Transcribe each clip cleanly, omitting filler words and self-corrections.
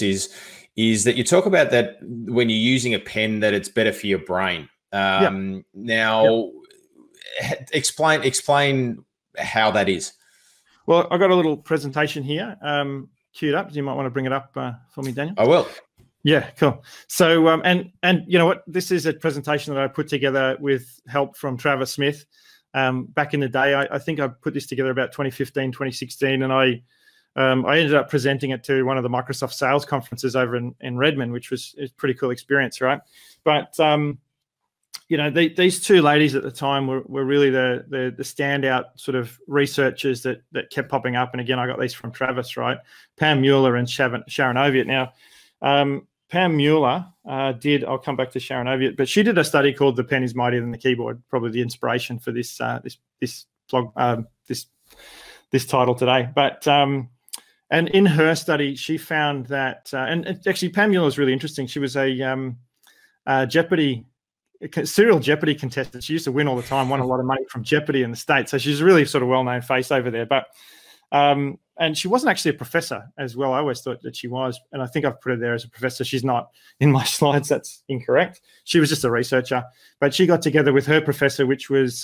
is that you talk about that when you're using a pen, that it's better for your brain. Now, explain how that is. Well, I got a little presentation here queued up. You might want to bring it up for me, Daniel. I will. Yeah, cool. So, and you know what? This is a presentation that I put together with help from Travis Smith. Back in the day, I think I put this together about 2015, 2016, and I ended up presenting it to one of the Microsoft sales conferences over in Redmond, which was a pretty cool experience, right? But you know, these two ladies at the time were really the standout sort of researchers that kept popping up. And again, I got these from Travis, right? Pam Mueller and Sharon Oviatt. Now, Pam Mueller I'll come back to Sharon Oviatt, but she did a study called "The Pen is Mightier Than the Keyboard," probably the inspiration for this blog, this title today. But and in her study, she found that, and actually Pam Mueller was really interesting. She was a serial Jeopardy contestant. She used to win all the time, won a lot of money from Jeopardy in the States. So she's a really sort of well-known face over there. But and she wasn't actually a professor as well. I always thought that she was, and I think I've put her there as a professor. She's not in my slides. That's incorrect. She was just a researcher, but she got together with her professor, which was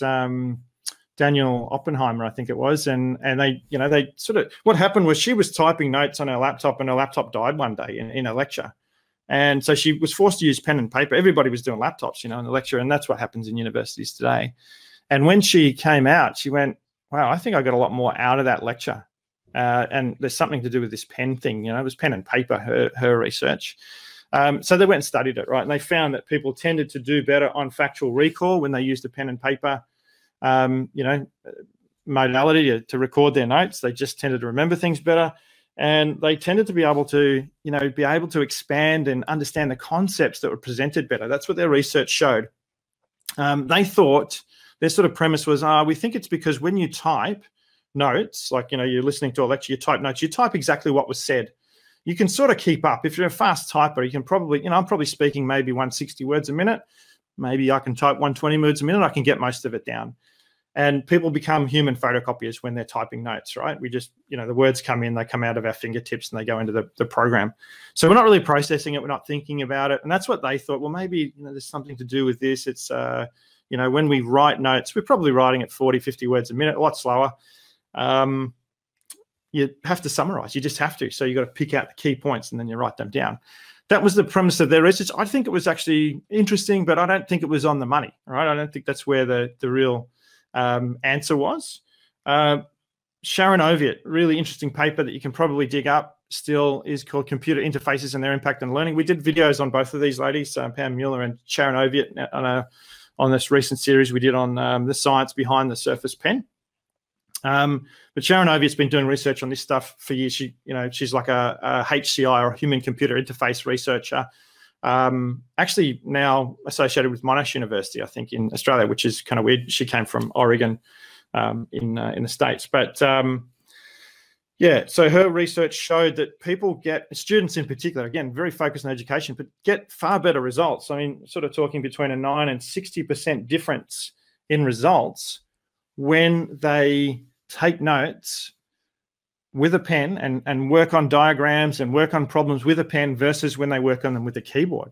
Daniel Oppenheimer, I think it was, and they sort of, what happened was she was typing notes on her laptop, and her laptop died one day in a lecture. And so she was forced to use pen and paper. Everybody was doing laptops, you know, in the lecture, and that's what happens in universities today. And when she came out, she went, wow, I think I got a lot more out of that lecture. And there's something to do with this pen thing, you know, it was pen and paper, her research. So they went and studied it, right? And they found that people tended to do better on factual recall when they used a pen and paper, modality to record their notes. They just tended to remember things better. And they tended to be able to, expand and understand the concepts that were presented better. That's what their research showed. They thought, their sort of premise was, we think it's because when you type notes, like, you're listening to a lecture, you type notes, you type exactly what was said. You can sort of keep up. If you're a fast typer, you can probably, I'm probably speaking maybe 160 words a minute. Maybe I can type 120 words a minute. I can get most of it down. And people become human photocopiers when they're typing notes, right? We just, the words come in, they come out of our fingertips and they go into the program. So we're not really processing it. We're not thinking about it. And that's what they thought. Well, maybe, there's something to do with this. It's, when we write notes, we're probably writing at 40, 50 words a minute, a lot slower. You have to summarize. You just have to. So you got to pick out the key points and then you write them down. That was the premise of their research. I think it was actually interesting, but I don't think it was on the money, right? I don't think that's where the real answer was. Sharon Oviatt, really interesting paper that you can probably dig up still, is called Computer Interfaces and Their Impact on Learning. We did videos on both of these ladies, Pam Mueller and Sharon Oviatt, on this recent series we did on the science behind the Surface Pen. But Sharon Oviatt's been doing research on this stuff for years. She's like a HCI, or human computer interface researcher, actually now associated with Monash University, I think, in Australia, which is kind of weird. She came from Oregon in the States. But so her research showed that people students in particular, again, very focused on education, but get far better results. I mean, sort of talking between a 9 and 60% difference in results when they take notes with a pen and work on diagrams and work on problems with a pen versus when they work on them with a keyboard.